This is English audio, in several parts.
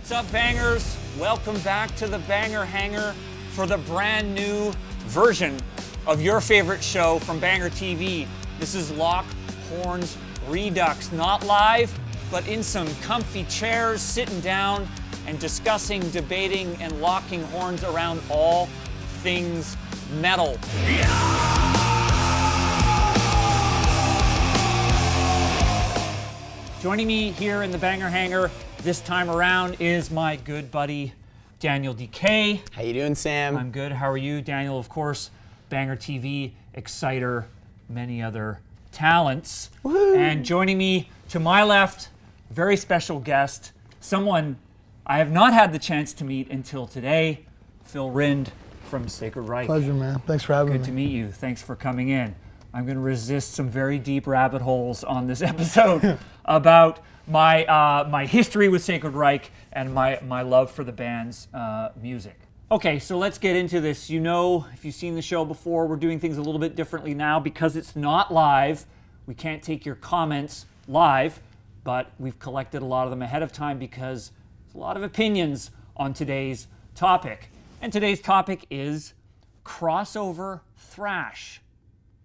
What's up, bangers? Welcome back to the Banger Hangar for the brand new version of your favorite show from BangerTV. This is Horns Redux, not live, but in some comfy chairs, sitting down and discussing, debating, and locking horns around all things metal. Joining me here in the Banger Hangar this time around is my good buddy, Daniel Dekay. How you doing, Sam? I'm good. How are you? Daniel, of course, BangerTV, Exciter, many other talents. Woo. And joining me to my left, very special guest, someone I have not had the chance to meet until today, Phil Rind from Sacred Reich. Pleasure, man. Thanks for having me. Good to meet you. Thanks for coming in. I'm going to resist some very deep rabbit holes on this episode about my history with Sacred Reich and my love for the band's music. Okay, so let's get into this. You know, if you've seen the show before, we're doing things a little bit differently now because it's not live. We can't take your comments live, but we've collected a lot of them ahead of time because there's a lot of opinions on today's topic. And today's topic is crossover thrash.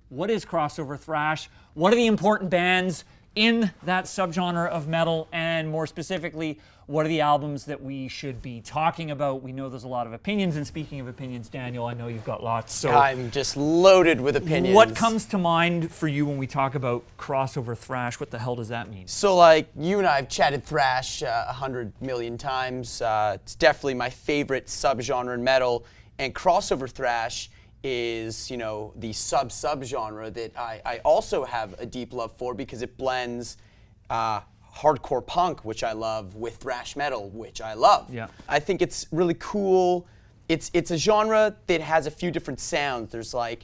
What is crossover thrash? What are the important bands in that subgenre of metal? And more specifically, what are the albums that we should be talking about? We know there's a lot of opinions. And speaking of opinions, Daniel, I know you've got lots. So I'm just loaded with opinions. What comes to mind for you when we talk about crossover thrash? What the hell does that mean? So, like, you and I have chatted thrash 100 million times. It's definitely my favorite subgenre in metal. And crossover thrash is, you know, the subgenre that I also have a deep love for because it blends hardcore punk, which I love, with thrash metal, which I love. Yeah. I think it's really cool. It's a genre that has a few different sounds. There's like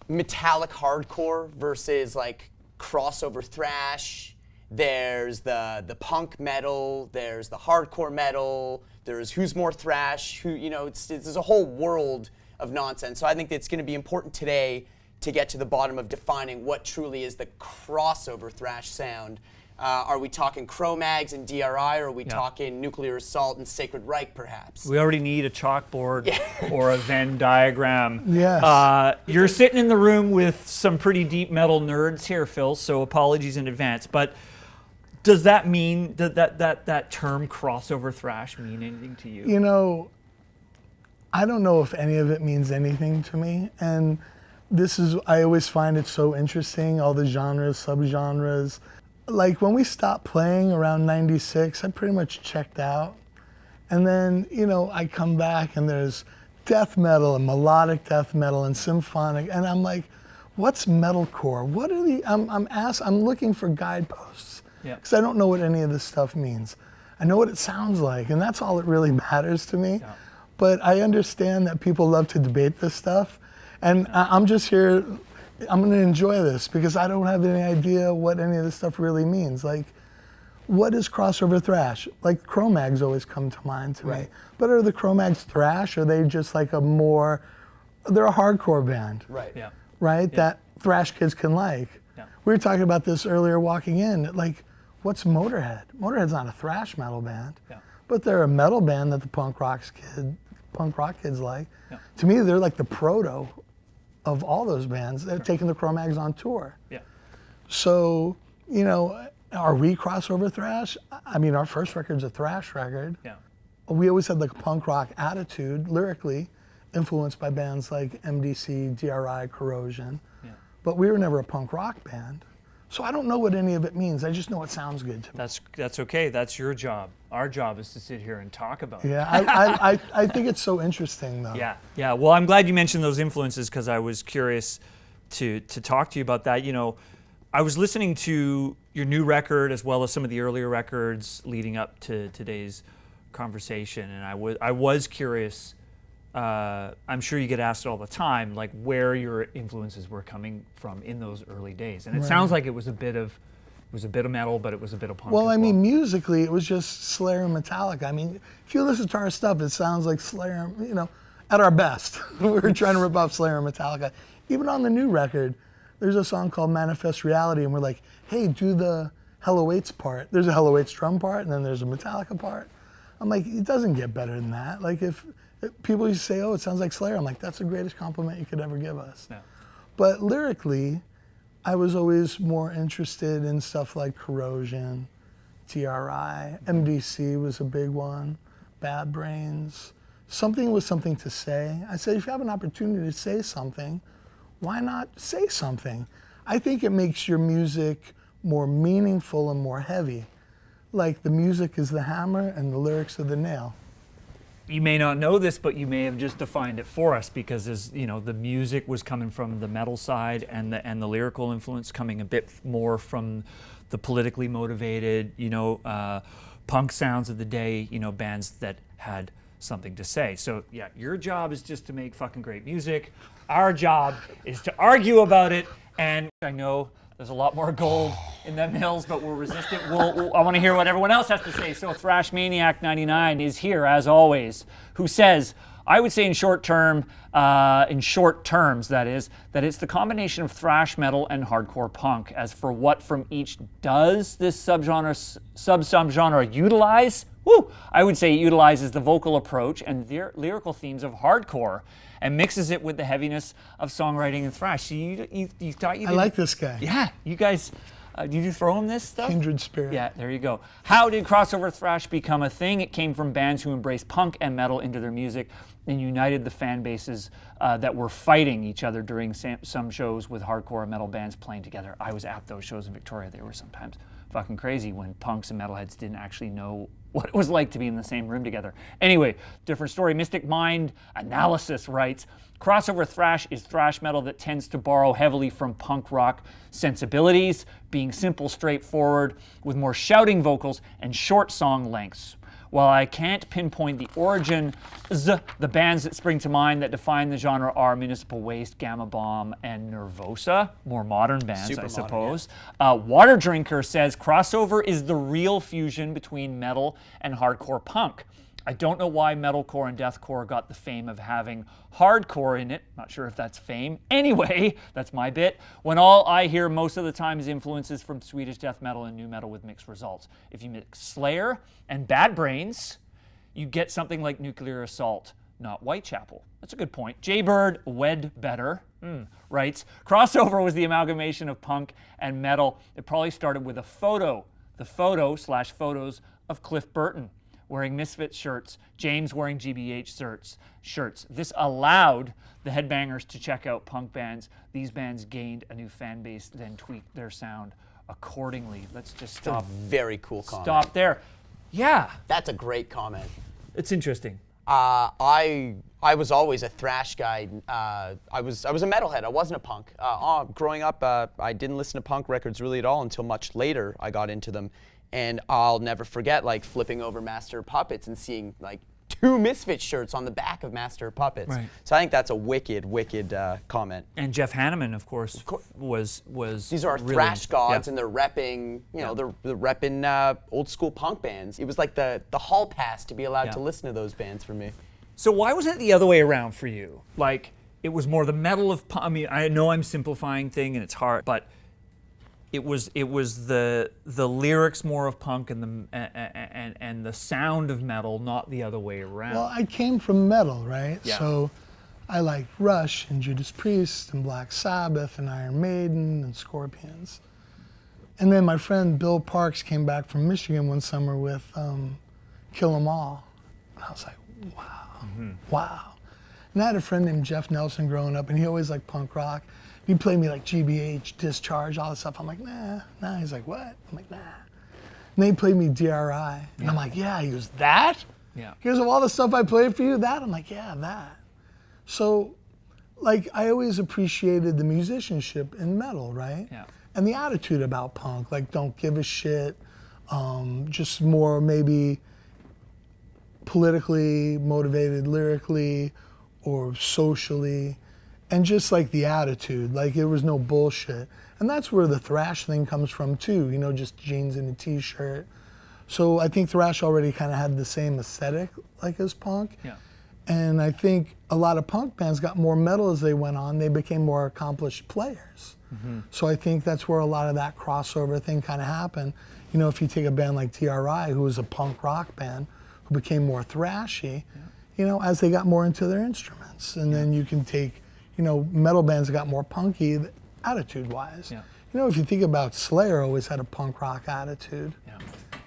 metallic hardcore versus like crossover thrash. There's the punk metal. There's the hardcore metal. There's who's more thrash. Who, you know, there's a whole world of nonsense. So I think it's going to be important today to get to the bottom of defining what truly is the crossover thrash sound. Are we talking Cro-Mags and DRI, or are we talking Nuclear Assault and Sacred Reich, perhaps? We already need a chalkboard or a Venn diagram. Yes. You're sitting in the room with some pretty deep metal nerds here, Phil, so apologies in advance. But does that mean, that term crossover thrash mean anything to you? You know, I don't know if any of it means anything to me. And I always find it so interesting, all the genres, subgenres. Like when we stopped playing around 96, I pretty much checked out. And then, you know, I come back and there's death metal and melodic death metal and symphonic. And I'm like, what's metalcore? What are I'm looking for guideposts. Because I don't know what any of this stuff means. I know what it sounds like, and that's all that really matters to me. Yeah. But I understand that people love to debate this stuff. And I'm just here, I'm going to enjoy this because I don't have any idea what any of this stuff really means. Like, what is crossover thrash? Like, Cro-Mags always come to mind to me. But are the Cro-Mags thrash? Or are they just like they're a hardcore band? Right. Yeah. Right? Yeah. That thrash kids can like. Yeah. We were talking about this earlier walking in. Like, what's Motorhead? Motorhead's not a thrash metal band. Yeah. But they're a metal band that the punk rock kids like. Yeah. To me, they're like the proto of all those bands. They're taking the Cro-Mags on tour. Yeah. So, you know, are we crossover thrash? I mean, our first record's a thrash record. Yeah. We always had like a punk rock attitude, lyrically, influenced by bands like MDC, DRI, Corrosion. Yeah. But we were never a punk rock band. So I don't know what any of it means. I just know it sounds good to me. That's okay. That's your job. Our job is to sit here and talk about it. Yeah, I think it's so interesting, though. Yeah. Well, I'm glad you mentioned those influences because I was curious to talk to you about that. You know, I was listening to your new record as well as some of the earlier records leading up to today's conversation, and I was curious. I'm sure you get asked all the time, like where your influences were coming from in those early days, and it sounds like it was a bit of metal, but it was a bit of punk. Well, I mean, musically, it was just Slayer and Metallica. I mean, if you listen to our stuff, it sounds like Slayer, you know, at our best. We were trying to rip off Slayer and Metallica. Even on the new record, there's a song called Manifest Reality, and we're like, hey, do the Hell Awaits part. There's a Hell Awaits drum part, and then there's a Metallica part. I'm like, it doesn't get better than that. Like if people used to say, oh, it sounds like Slayer, I'm like, that's the greatest compliment you could ever give us. Yeah. But lyrically, I was always more interested in stuff like Corrosion, TRI, MDC was a big one, Bad Brains, something with something to say. I said, if you have an opportunity to say something, why not say something? I think it makes your music more meaningful and more heavy. Like the music is the hammer and the lyrics are the nail. You may not know this, but you may have just defined it for us, because as you know, the music was coming from the metal side, and the lyrical influence coming a bit more from the politically motivated, punk sounds of the day, bands that had something to say. So yeah, your job is just to make fucking great music. Our job is to argue about it, and I know there's a lot more gold in them hills, but we'll resist it. I want to hear what everyone else has to say. So Thrash Maniac 99 is here, as always, who says, I would say in short terms, that is, that it's the combination of thrash metal and hardcore punk. As for what from each does this subgenre utilize? I would say it utilizes the vocal approach and lyrical themes of hardcore, and mixes it with the heaviness of songwriting and thrash. So you thought you did. I like this guy. Yeah, you guys, did you throw him this stuff? Kindred spirit. Yeah, there you go. How did crossover thrash become a thing? It came from bands who embraced punk and metal into their music and united the fan bases that were fighting each other during some shows with hardcore and metal bands playing together. I was at those shows in Victoria. They were sometimes fucking crazy when punks and metalheads didn't actually know what it was like to be in the same room together. Anyway, different story. Mystic Mind Analysis writes, crossover thrash is thrash metal that tends to borrow heavily from punk rock sensibilities, being simple, straightforward, with more shouting vocals and short song lengths. While I can't pinpoint the origins, the bands that spring to mind that define the genre are Municipal Waste, Gamma Bomb, and Nervosa, more modern bands, Super I modern, suppose. Water Drinker says crossover is the real fusion between metal and hardcore punk. I don't know why metalcore and deathcore got the fame of having hardcore in it. Not sure if that's fame. Anyway, that's my bit. When all I hear most of the time is influences from Swedish death metal and new metal with mixed results. If you mix Slayer and Bad Brains, you get something like Nuclear Assault, not Whitechapel. That's a good point. Jaybird Wed Better writes, crossover was the amalgamation of punk and metal. It probably started with a photo, the photos of Cliff Burton wearing Misfits shirts, James wearing GBH shirts. This allowed the headbangers to check out punk bands. These bands gained a new fan base, then tweaked their sound accordingly. Let's just stop. That's a very cool comment. Stop there. Yeah. That's a great comment. It's interesting. I was always a thrash guy. I was a metalhead. I wasn't a punk. Growing up, I didn't listen to punk records really at all until much later I got into them. And I'll never forget flipping over Master of Puppets and seeing 2 Misfits shirts on the back of Master of Puppets. Right. So I think that's a wicked comment. And Jeff Hanneman, of course, was These are our really, thrash gods, yeah. and they're repping, they're repping old school punk bands. It was like the hall pass to be allowed to listen to those bands for me. So why wasn't it the other way around for you? It was more the metal of punk. I mean, I know I'm simplifying thing and it's hard, but it was the lyrics more of punk and the sound of metal, not the other way around. Well, I came from metal, right? Yeah. So I liked Rush and Judas Priest and Black Sabbath and Iron Maiden and Scorpions. And then my friend Bill Parks came back from Michigan one summer with Kill 'Em All. And I was like, wow. And I had a friend named Jeff Nelson growing up, and he always liked punk rock. He'd play me GBH, Discharge, all this stuff. I'm like, nah. He's like, what? I'm like, nah. And then he played me DRI. And I'm like, yeah. He goes, that? Yeah. He goes, of all the stuff I played for you, that? I'm like, yeah, that. So, I always appreciated the musicianship in metal, right? Yeah. And the attitude about punk, don't give a shit, just more maybe politically motivated lyrically or socially. And just the attitude, there was no bullshit. And that's where the thrash thing comes from too, just jeans and a t-shirt. So I think thrash already kind of had the same aesthetic as punk. Yeah. And I think a lot of punk bands got more metal as they went on. They became more accomplished players. Mm-hmm. So I think that's where a lot of that crossover thing kind of happened. If you take a band like TRI, who was a punk rock band, who became more thrashy, as they got more into their instruments. And then you can take, metal bands that got more punky attitude-wise. Yeah. If you think about Slayer, always had a punk rock attitude.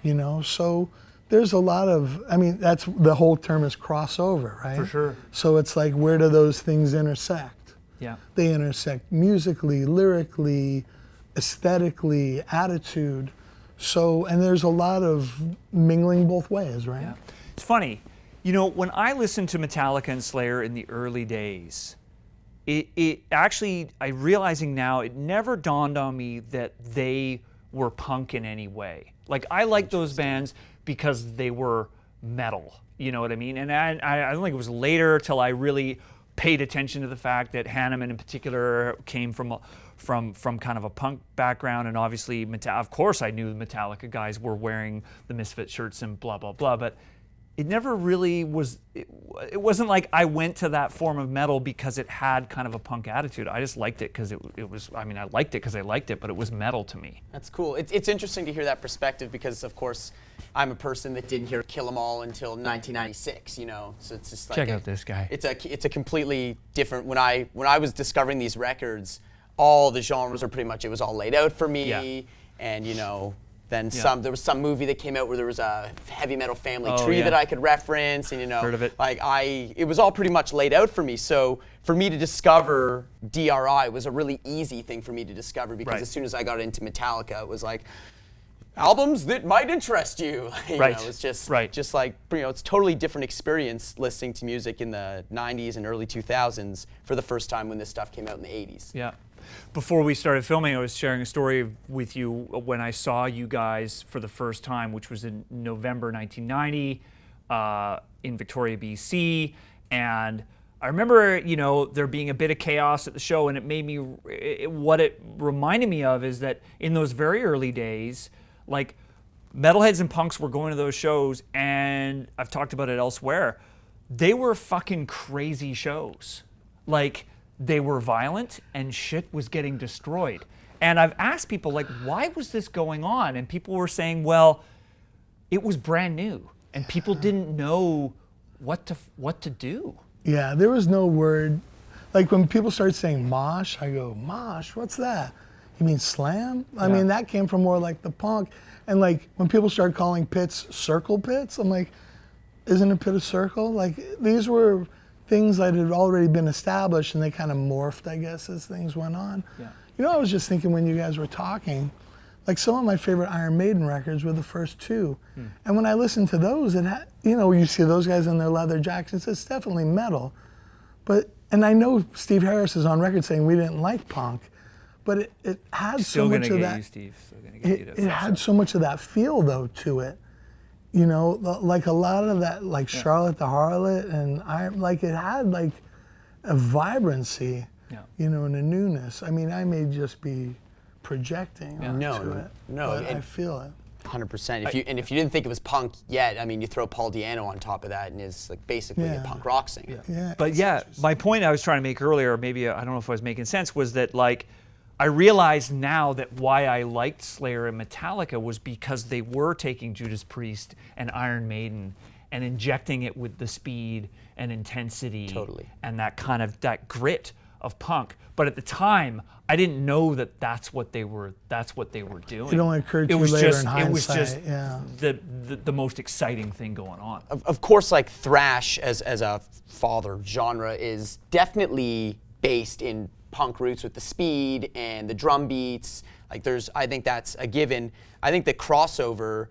Yeah. So there's a lot of, that's the whole term is crossover, right? For sure. So it's like, where do those things intersect? Yeah. They intersect musically, lyrically, aesthetically, attitude. So, and there's a lot of mingling both ways, right? Yeah. It's funny, when I listened to Metallica and Slayer in the early days, it actually, I'm realizing now, it never dawned on me that they were punk in any way. Like, I like those bands because they were metal, you know what I mean? And I don't think it was later till I really paid attention to the fact that Hanneman in particular came from kind of a punk background, and obviously, of course I knew the Metallica guys were wearing the Misfit shirts and blah, blah, blah, but it never really was, it wasn't like I went to that form of metal because it had kind of a punk attitude. I just liked it because it was, I liked it because I liked it, but it was metal to me. That's cool. It's interesting to hear that perspective because, of course, I'm a person that didn't hear Kill 'Em All until 1996, so it's just like... Check out this guy. It's a completely different... When I was discovering these records, all the genres are pretty much, it was all laid out for me, Yeah. and, then there was some movie that came out where there was a heavy metal family tree yeah. that I could reference, and Heard of it. it was all pretty much laid out for me. So for me to discover D.O.A was a really easy thing for me to discover because Right. as soon as I got into Metallica, it was like albums that might interest you. Right. It's just Right. just like it's a totally different experience listening to music in the 90s and early 2000s for the first time when this stuff came out in the 80s. Yeah. Before we started filming, I was sharing a story with you when I saw you guys for the first time, which was in November 1990 in Victoria, BC. And I remember, there being a bit of chaos at the show, and it made me, what it reminded me of is that in those very early days, like, metalheads and punks were going to those shows, and I've talked about it elsewhere, they were fucking crazy shows. Like, they were violent and shit was getting destroyed. And I've asked people, like, why was this going on? And people were saying, well, it was brand new and people didn't know what to do. Yeah, there was no word. Like when people started saying mosh, I go, mosh, what's that? You mean slam? I mean, that came from more like the punk. And like when people started calling pits circle pits, I'm like, isn't a pit a circle? Like these were things that had already been established and they kind of morphed, I guess, as things went on. Yeah. I was just thinking when you guys were talking, like some of my favorite Iron Maiden records were the first two. And when I listened to those, it had, you see those guys in their leather jackets, it's definitely metal. And I know Steve Harris is on record saying we didn't like punk, but it had so much of that. It had so much of that feel though to it. Like a lot of that, like Charlotte the Harlot, and it had like a vibrancy, and a newness. I mean, I may just be projecting onto it. But I feel it. 100%. If you didn't think it was punk yet, I mean, you throw Paul Di'Anno on top of that, and is like basically a punk rock singer. But my point I was trying to make earlier, maybe I don't know if I was making sense, was that like I realize now that why I liked Slayer and Metallica was because they were taking Judas Priest and Iron Maiden and injecting it with the speed and intensity and that kind of that grit of punk. But at the time, I didn't know that that's what they were doing. It only occurred to you later in hindsight. It was just the most exciting thing going on. Of course, like thrash as a father genre is definitely based in punk roots with the speed and the drum beats. Like I think that's a given. I think the crossover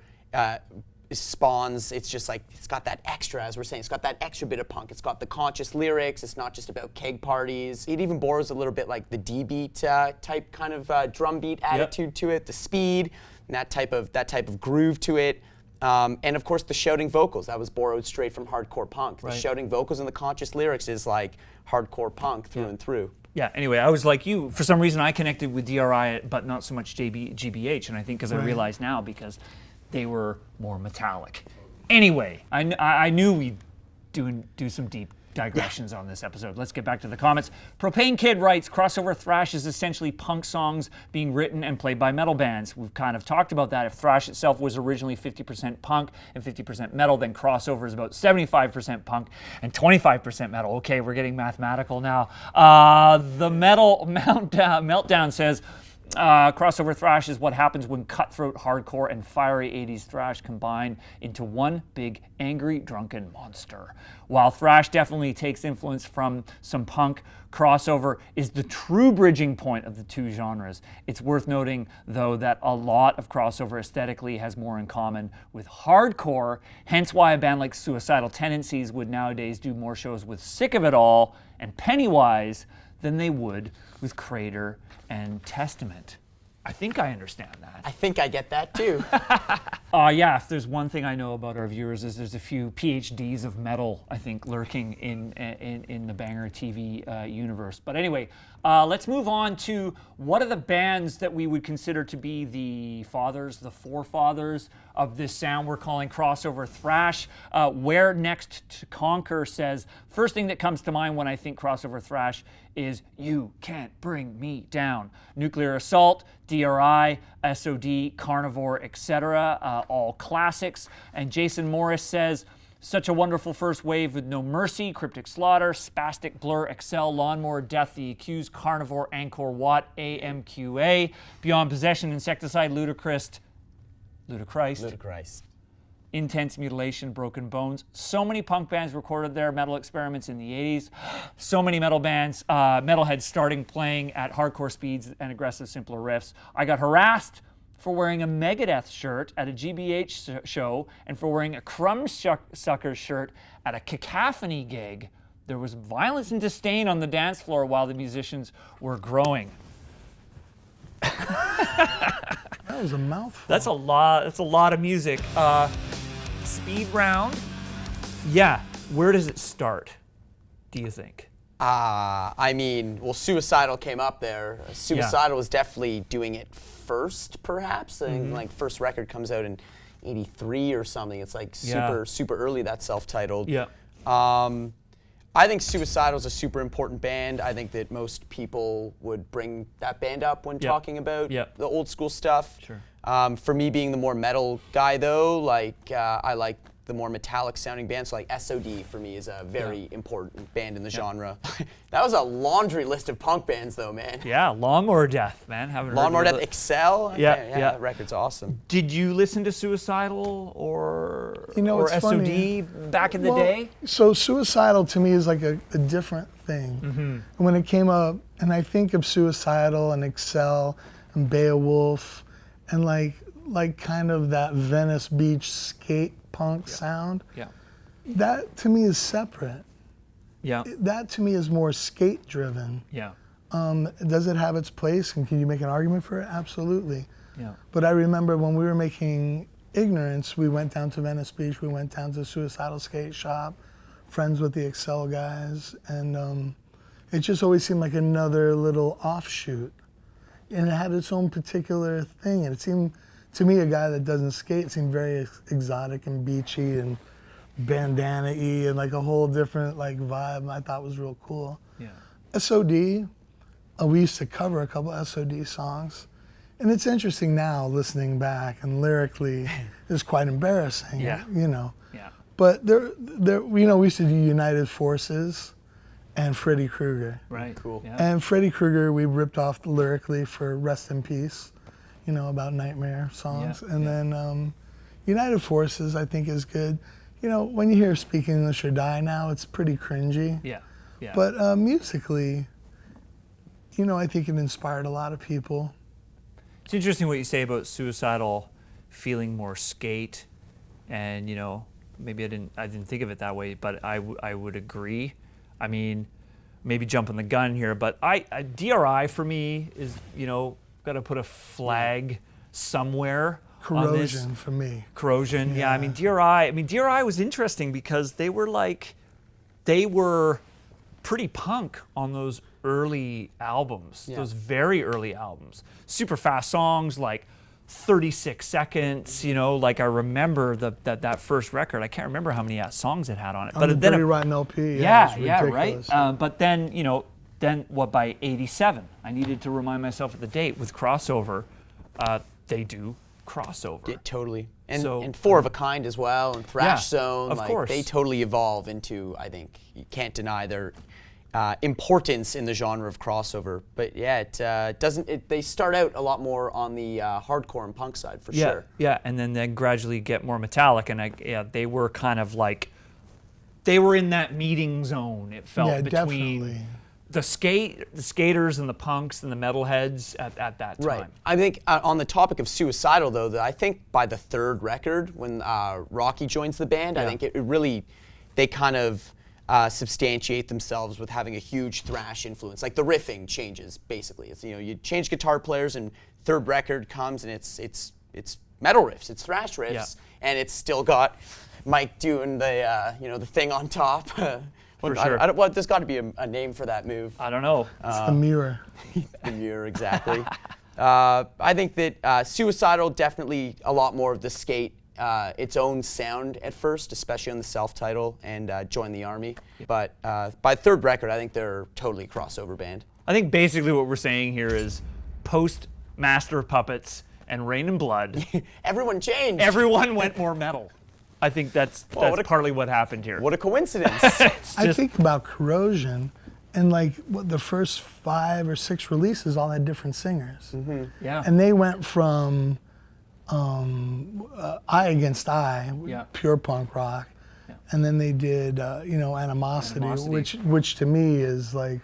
spawns, it's just like, it's got that extra, as we're saying, it's got that extra bit of punk. It's got the conscious lyrics, it's not just about keg parties. It even borrows a little bit like the D-beat type kind of drum beat attitude to it, the speed, and that type of groove to it. And of course the shouting vocals, that was borrowed straight from hardcore punk. The shouting vocals and the conscious lyrics is like hardcore punk through and through. Yeah, anyway, I was like you. For some reason, I connected with D.O.A, but not so much GBH, and I think because I realize now because they were more metallic. Anyway, I knew we'd do some deep digressions on this episode. Let's get back to the comments. Propane Kid writes, crossover thrash is essentially punk songs being written and played by metal bands. We've kind of talked about that. If thrash itself was originally 50% punk and 50% metal, then crossover is about 75% punk and 25% metal. Okay, we're getting mathematical now. The Metal Meltdown says, crossover thrash is what happens when cutthroat hardcore and fiery 80s thrash combine into one big, angry, drunken monster. While thrash definitely takes influence from some punk, crossover is the true bridging point of the two genres. It's worth noting, though, that a lot of crossover aesthetically has more in common with hardcore, hence why a band like Suicidal Tendencies would nowadays do more shows with Sick of It All and Pennywise than they would with Crater and Testament. I think I understand that. I think I get that too. Yeah, if there's one thing I know about our viewers is there's a few PhDs of metal, I think, lurking in the BangerTV universe. But anyway, let's move on to what are the bands that we would consider to be the fathers, the forefathers of this sound we're calling crossover thrash. Where Next to Conquer says, first thing that comes to mind when I think crossover thrash is You Can't Bring Me Down. Nuclear Assault, D.O.A, S.O.D, Carnivore, etc. All classics. And Jason Morris says, such a wonderful first wave with No Mercy, Cryptic Slaughter, Spastic Blur, Excel, Lawnmower, Death, The Accused, Carnivore, Angkor Wat, AMQA, Beyond Possession, Insecticide, Ludicrous, Intense Mutilation, Broken Bones. So many punk bands recorded their metal experiments in the 80s. So many metal bands, metalheads starting playing at hardcore speeds and aggressive, simpler riffs. I got harassed for wearing a Megadeth shirt at a GBH show and for wearing a Crumbsucker shirt at a Cacophony gig. There was violence and disdain on the dance floor while the musicians were growing. That was a mouthful. That's a lot. That's a lot of music. Speed round. Yeah. Where does it start, do you think? I mean, well, Suicidal came up there. Suicidal was definitely doing it first, perhaps. I think like first record comes out in '83 or something. It's like super early, that self-titled. Yeah. I think Suicidal is a super important band. I think that most people would bring that band up when talking about the old school stuff. Sure. For me, being the more metal guy, though, like I like the more metallic sounding bands. So like S.O.D. for me is a very important band in the genre. That was a laundry list of punk bands, though, man. Yeah, Lawnmower Death, man. Lawnmower Death, Excel. Yeah, that record's awesome. Did you listen to Suicidal or it's S.O.D. back in the day? So Suicidal to me is like a different thing. And when it came up, and I think of Suicidal and Excel and Beowulf and like kind of that Venice Beach skate punk sound. Yeah. That to me is separate. Yeah. That to me is more skate driven. Yeah. Does it have its place and can you make an argument for it? Absolutely. Yeah. But I remember when we were making Ignorance, we went down to Venice Beach, we went down to Suicidal Skate Shop, friends with the Excel guys, and it just always seemed like another little offshoot. And it had its own particular thing, and it seemed, to me, a guy that doesn't skate seemed very exotic and beachy and bandana-y and like a whole different like vibe I thought was real cool. Yeah. S.O.D, we used to cover a couple S.O.D songs. And it's interesting now listening back and lyrically it's quite embarrassing, you know. Yeah. But there, we used to do United Forces and Freddy Krueger. Right. Cool. Yeah. And Freddy Krueger we ripped off lyrically for Rest in Peace, you know, about nightmare songs. And then United Forces I think is good. You know, when you hear Speak English or Die now, it's pretty cringy. Yeah. Yeah. But musically, you know, I think it inspired a lot of people. It's interesting what you say about Suicidal feeling more skate, and you know, maybe I didn't think of it that way, but I would agree. I mean, maybe jumping the gun here, but D.O.A for me is, you know, got to put a flag somewhere. Corrosion for me. Corrosion, yeah. I mean, D.O.A was interesting because they were pretty punk on those early albums, those very early albums. Super fast songs like 36 seconds, you know, like I remember that first record. I can't remember how many songs it had on it. On the then Dirty Rotten LP. yeah, it's right. ridiculous. But then, you know, by 87, I needed to remind myself of the date with Crossover. They do Crossover. Yeah, totally. And, So- and Four of a Kind as well, and Thrash Zone. of like, course. They totally evolve into, I think, you can't deny their importance in the genre of crossover. But yeah, it doesn't. They start out a lot more on the hardcore and punk side for sure. Yeah, and then gradually get more metallic, and they were kind of like, they were in that meeting zone. It felt Yeah, between definitely. the skaters and the punks and the metalheads at that time. Right. I think on the topic of Suicidal, though, that I think by the third record, when Rocky joins the band, I think it really, they kind of substantiate themselves with having a huge thrash influence. Like the riffing changes, basically. It's, you know, you change guitar players, and third record comes, and it's metal riffs, it's thrash riffs, and it's still got Mike doing the the thing on top. For sure. There's got to be a name for that move. I don't know. It's the mirror. The mirror, exactly. I think that Suicidal, definitely a lot more of the skate, its own sound at first, especially on the self-title and Join the Army. But by third record, I think they're totally a crossover band. I think basically what we're saying here is post Master of Puppets and Rain and Blood, Everyone changed. everyone went more metal. I think that's partly what happened here. What a coincidence. It's I just- think about Corrosion, and like the first 5 or 6 releases all had different singers. yeah. And they went from Eye Against Eye, Yeah. pure punk rock, and then they did Animosity, Animosity. which to me is like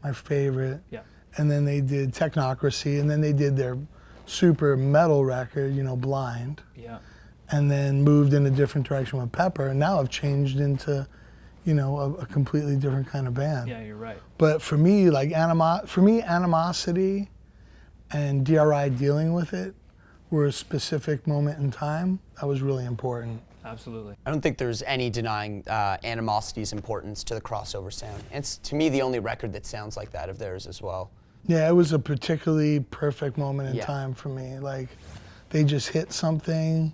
my favorite. Yeah. And then they did Technocracy, and then they did their super metal record, Blind, yeah. and then moved in a different direction with Pepper, and now I've changed into, a completely different kind of band. Yeah, you're right. But for me, like Animosity and DRI dealing with it were a specific moment in time that was really important. Absolutely. I don't think there's any denying Animosity's importance to the crossover sound. And it's, to me, the only record that sounds like that of theirs as well. Yeah, it was a particularly perfect moment in Yeah. time for me. Like, they just hit something,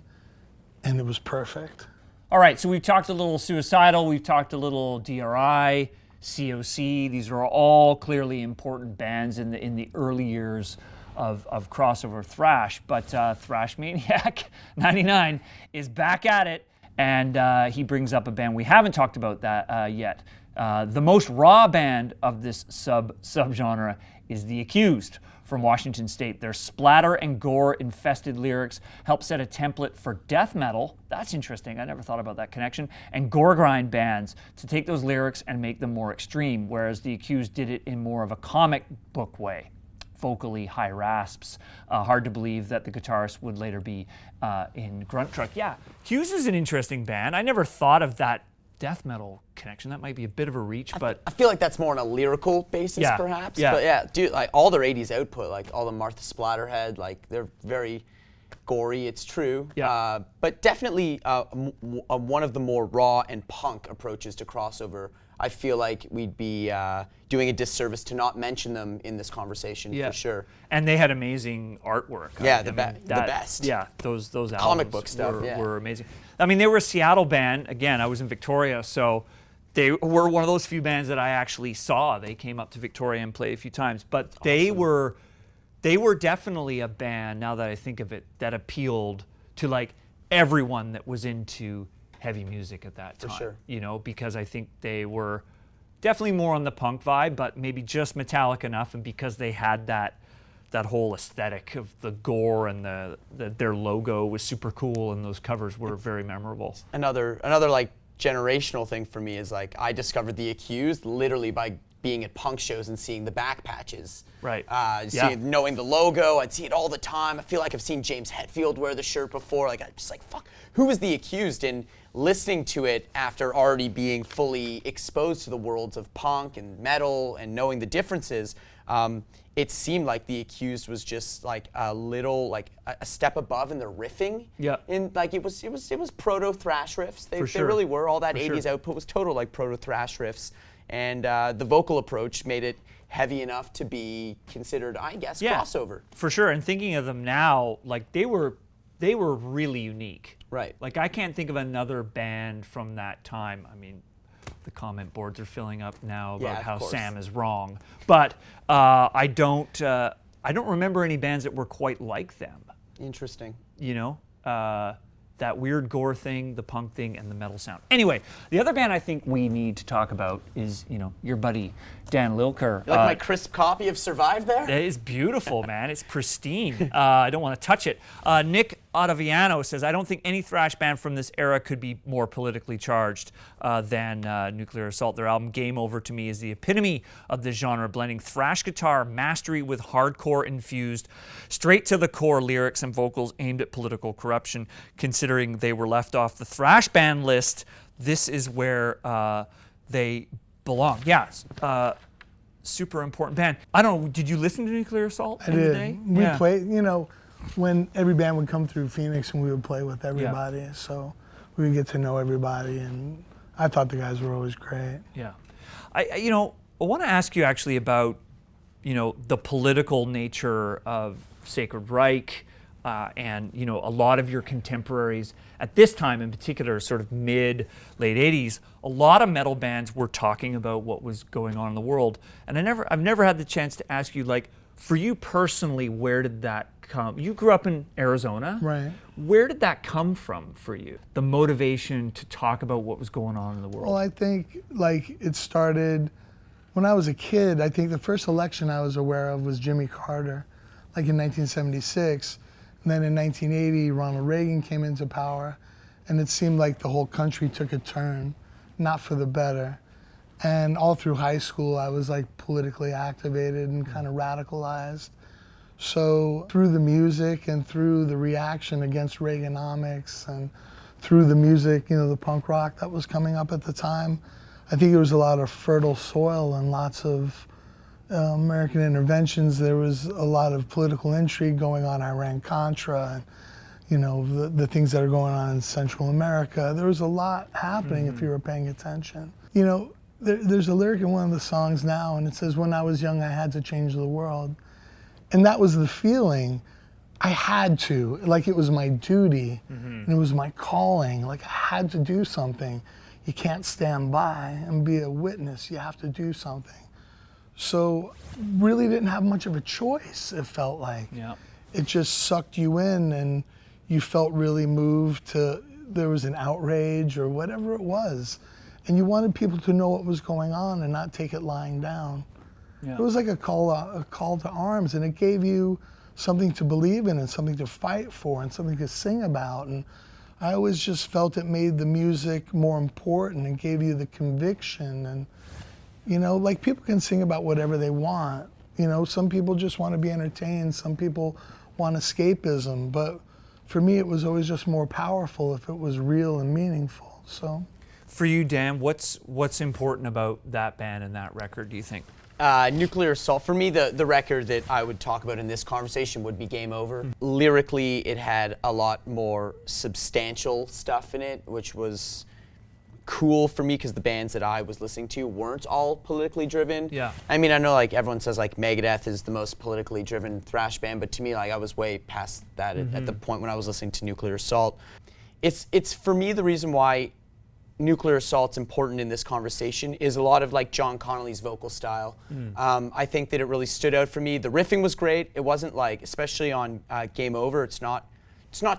and it was perfect. All right, so we've talked a little Suicidal, we've talked a little DRI, COC. These are all clearly important bands in the early years of crossover thrash. But Thrash Maniac 99 is back at it, and he brings up a band we haven't talked about that yet. The most raw band of this subgenre is The Accused from Washington State. Their splatter and gore-infested lyrics help set a template for death metal. That's interesting. I never thought about that connection. And gore grind bands to take those lyrics and make them more extreme, whereas The Accused did it in more of a comic book way. Vocally high rasps. Hard to believe that the guitarist would later be in Grunt Truck. Yeah, Accused is an interesting band. I never thought of that death metal connection. That might be a bit of a reach, but I feel like that's more on a lyrical basis, Yeah, perhaps. yeah. But yeah, dude, like all their 80s output, like all the Martha Splatterhead, like they're very gory, it's true. Yeah. But definitely one of the more raw and punk approaches to crossover. I feel like we'd be doing a disservice to not mention them in this conversation for sure. And they had amazing artwork. Yeah, the best. Yeah, those albums Comic book stuff, were amazing. I mean, they were a Seattle band. Again, I was in Victoria, so they were one of those few bands that I actually saw. They came up to Victoria and played a few times, but they were definitely a band, now that I think of it, that appealed to like everyone that was into heavy music at that time. For sure. Because I think they were definitely more on the punk vibe, but maybe just metallic enough, and because they had that whole aesthetic of the gore and their logo was super cool, and those covers were very memorable. Another like generational thing for me is like I discovered The Accused literally by being at punk shows and seeing the back patches. Right. Knowing the logo, I'd see it all the time. I feel like I've seen James Hetfield wear the shirt before. Like I'm just like, fuck, who is The Accused? And listening to it after already being fully exposed to the worlds of punk and metal and knowing the differences, it seemed like The Accused was just like a little, like a step above in the riffing. Yeah. In like it was proto thrash riffs. They For sure. really were. All that For 80s sure. output was total like proto thrash riffs. and the vocal approach made it heavy enough to be considered, I guess, crossover. For sure. And thinking of them now, like they were really unique. Right. Like I can't think of another band from that time. I mean, the comment boards are filling up now about how Sam is wrong, but I don't remember any bands that were quite like them. Interesting. You know, that weird gore thing, the punk thing, and the metal sound. Anyway, the other band I think we need to talk about is, you know, your buddy Dan Lilker. You like my crisp copy of Survive there? It is beautiful, man. It's pristine. I don't want to touch it. Nick Ottaviano says, I don't think any thrash band from this era could be more politically charged than Nuclear Assault. Their album Game Over to me is the epitome of the genre, blending thrash guitar mastery with hardcore infused, straight to the core lyrics and vocals aimed at political corruption. Considering they were left off the thrash band list, this is where they belong. Yeah, super important band. I don't know, did you listen to Nuclear Assault? I did. We played, you know, when every band would come through Phoenix and we would play with everybody, so we would get to know everybody, and I thought the guys were always great. Yeah. You know, I want to ask you actually about, you know, the political nature of Sacred Reich, and, you know, a lot of your contemporaries at this time in particular, sort of late 80s, a lot of metal bands were talking about what was going on in the world. And I've never had the chance to ask you, like, for you personally, where did that come? You grew up in Arizona. Right. Where did that come from for you? The motivation to talk about what was going on in the world? Well, I think, like, it started when I was a kid. I think the first election I was aware of was Jimmy Carter, like in 1976. And then in 1980, Ronald Reagan came into power, and it seemed like the whole country took a turn, not for the better. And all through high school, I was like politically activated and kind of radicalized. So through the music and through the reaction against Reaganomics and through the music, you know, the punk rock that was coming up at the time, I think there was a lot of fertile soil and lots of American interventions. There was a lot of political intrigue going on, Iran-Contra, and, you know, the things that are going on in Central America. There was a lot happening if you were paying attention. You know, there's a lyric in one of the songs now, and it says, when I was young, I had to change the world. And that was the feeling. I had to, like it was my duty, and it was my calling, like I had to do something. You can't stand by and be a witness, you have to do something. So really didn't have much of a choice, it felt like. Yeah. It just sucked you in, and you felt really moved to, there was an outrage or whatever it was. And you wanted people to know what was going on and not take it lying down. Yeah. It was like a call to arms, and it gave you something to believe in and something to fight for and something to sing about. And I always just felt it made the music more important and gave you the conviction. And, you know, like people can sing about whatever they want. You know, some people just want to be entertained. Some people want escapism. But for me, it was always just more powerful if it was real and meaningful. So. For you, Dan, what's important about that band and that record, do you think? Nuclear Assault, for me, the record that I would talk about in this conversation would be Game Over. Lyrically, it had a lot more substantial stuff in it, which was cool for me because the bands that I was listening to weren't all politically driven. Yeah. I mean, I know like everyone says like Megadeth is the most politically driven thrash band, but to me, like I was way past that at the point when I was listening to Nuclear Assault. It's for me the reason why Nuclear Assault's important in this conversation is a lot of like John Connolly's vocal style. I think that it really stood out for me. The riffing was great. It wasn't like, especially on Game Over, it's not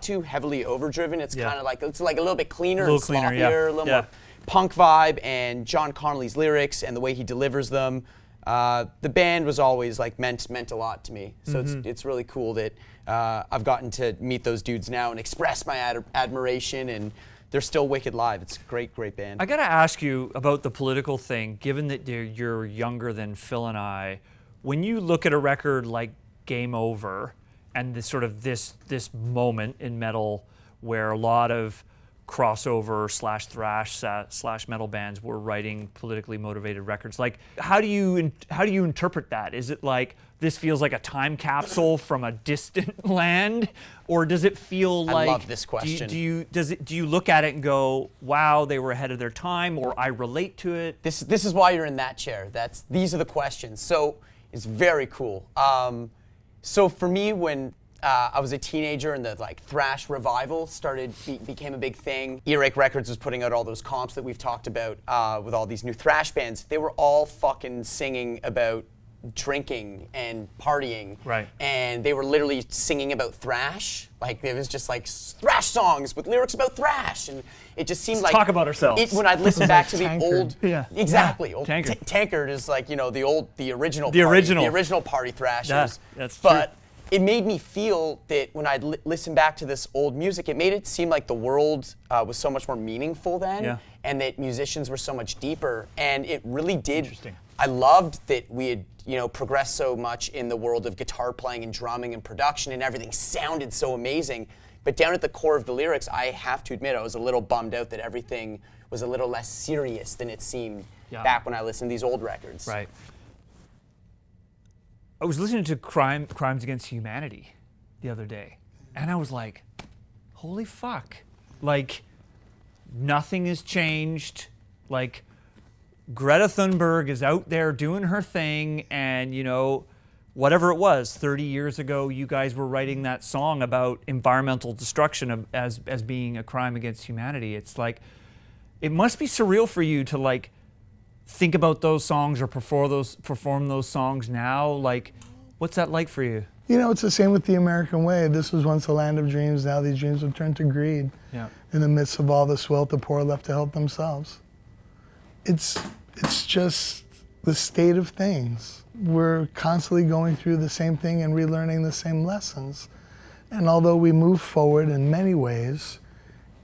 too heavily overdriven. It's kind of like, it's like a little bit cleaner and sloppier, a little more punk vibe, and John Connolly's lyrics and the way he delivers them. The band was always like meant a lot to me. So it's really cool that I've gotten to meet those dudes now and express my admiration, and they're still wicked live. It's a great, great band. I got to ask you about the political thing, given that you're younger than Phil and I. When you look at a record like Game Over and this sort of this moment in metal where a lot of crossover / thrash / metal bands were writing politically motivated records. Like, how do you interpret that? Is it like this feels like a time capsule from a distant land, or does it feel like? I love this question. Do you look at it and go, wow, they were ahead of their time, or I relate to it? This is why you're in that chair. These are the questions. So it's very cool. So for me, when I was a teenager and the like thrash revival became a big thing. Reich Records was putting out all those comps that we've talked about with all these new thrash bands. They were all fucking singing about drinking and partying. Right. And they were literally singing about thrash. Like it was just like thrash songs with lyrics about thrash, and it just seemed Let's like talk about ourselves. When I'd listen back to the Tankard. old, exactly, old Tankard. Tankard is like the original party thrashers. Yeah, that's true. But it made me feel that when I'd listen back to this old music, it made it seem like the world was so much more meaningful then, and that musicians were so much deeper, and it really did. Interesting. I loved that we had progressed so much in the world of guitar playing and drumming and production, and everything sounded so amazing. But down at the core of the lyrics, I have to admit, I was a little bummed out that everything was a little less serious than it seemed back when I listened to these old records. Right. I was listening to Crimes Against Humanity the other day, and I was like, holy fuck. Like, nothing has changed. Like, Greta Thunberg is out there doing her thing, and, whatever it was, 30 years ago, you guys were writing that song about environmental destruction as being a crime against humanity. It's like, it must be surreal for you to, like, think about those songs or perform those songs now. Like, what's that like for you? It's the same with the American way. This was once a land of dreams. Now these dreams have turned to greed. Yeah. In the midst of all this wealth, the poor are left to help themselves. It's just the state of things. We're constantly going through the same thing and relearning the same lessons. And although we move forward in many ways,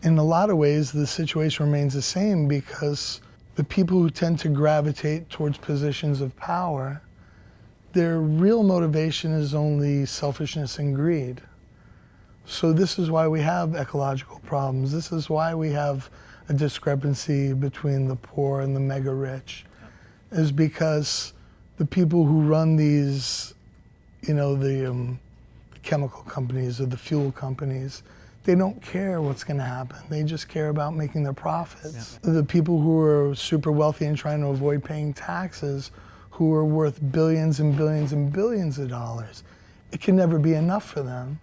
in a lot of ways the situation remains the same, because the people who tend to gravitate towards positions of power, their real motivation is only selfishness and greed. So this is why we have ecological problems. This is why we have a discrepancy between the poor and the mega rich, is because the people who run these, the chemical companies or the fuel companies, they don't care what's going to happen. They just care about making their profits. Yeah. The people who are super wealthy and trying to avoid paying taxes, who are worth billions and billions and billions of dollars, it can never be enough for them.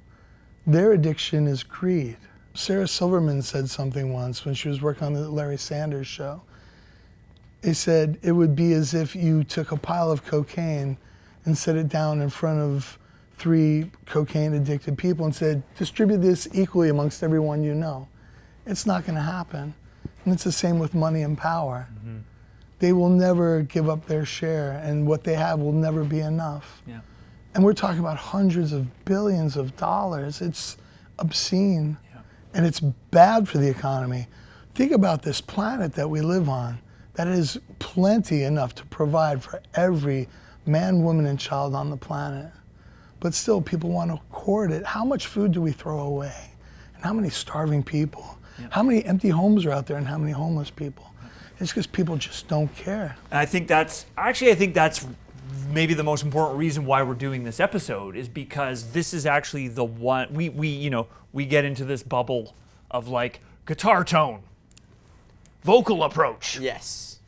Their addiction is greed. Sarah Silverman said something once when she was working on the Larry Sanders Show. They said it would be as if you took a pile of cocaine and set it down in front of 3 cocaine-addicted people and said, distribute this equally amongst everyone you know. It's not going to happen. And it's the same with money and power. Mm-hmm. They will never give up their share, and what they have will never be enough. Yeah. And we're talking about hundreds of billions of dollars. It's obscene, and it's bad for the economy. Think about this planet that we live on, that is plenty enough to provide for every man, woman, and child on the planet. But still, people want to hoard it. How much food do we throw away? And how many starving people? Yeah. How many empty homes are out there, and how many homeless people? It's because people just don't care. And I think that's maybe the most important reason why we're doing this episode, is because this is actually the one we get into this bubble of like guitar tone, vocal approach. Yes.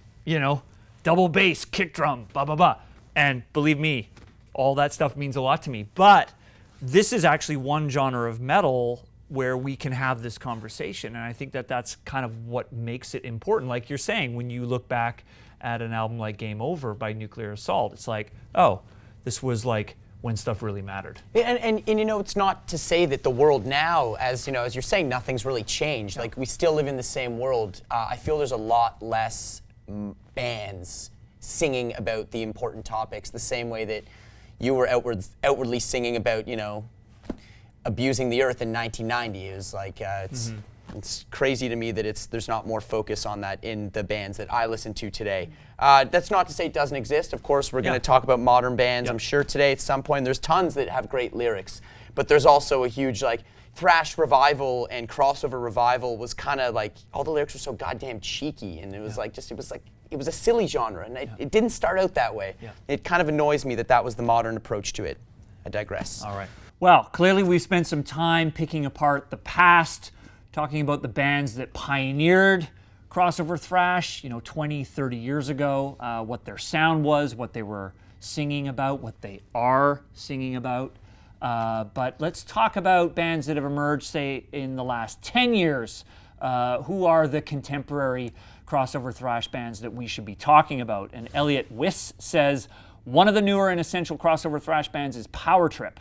Double bass, kick drum, blah blah blah. And believe me, all that stuff means a lot to me. But this is actually one genre of metal where we can have this conversation. And I think that that's kind of what makes it important. Like you're saying, when you look back at an album like Game Over by Nuclear Assault, it's like, oh, this was like when stuff really mattered. And it's not to say that the world now, as you're saying, nothing's really changed. Like, we still live in the same world. I feel there's a lot less bands singing about the important topics the same way that you were outwardly singing about, abusing the earth in 1990. It was like, It's crazy to me that there's not more focus on that in the bands that I listen to today. That's not to say it doesn't exist. Of course, we're going to talk about modern bands, I'm sure, today at some point. There's tons that have great lyrics, but there's also a huge, like, thrash revival and crossover revival was kind of like, all the lyrics were so goddamn cheeky, and it was like, it was a silly genre, and it didn't start out that way. It kind of annoys me that that was the modern approach to it. I digress. All right. Well, clearly we've spent some time picking apart the past, talking about the bands that pioneered crossover thrash, 20, 30 years ago, what their sound was, what they were singing about, what they are singing about. But let's talk about bands that have emerged, say, in the last 10 years. Who are the contemporary crossover thrash bands that we should be talking about? And Elliot Wiss says, one of the newer and essential crossover thrash bands is Power Trip.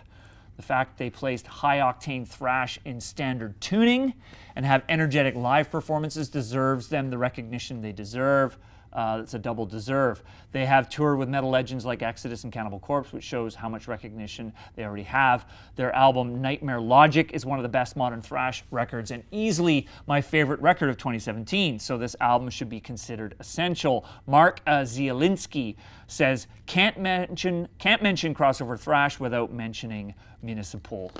The fact they placed high-octane thrash in standard tuning and have energetic live performances deserves them the recognition they deserve. It's a double deserve. They have toured with metal legends like Exodus and Cannibal Corpse, which shows how much recognition they already have. Their album Nightmare Logic is one of the best modern thrash records and easily my favorite record of 2017, so this album should be considered essential. Mark Zielinski says, can't mention crossover thrash without mentioning Municipal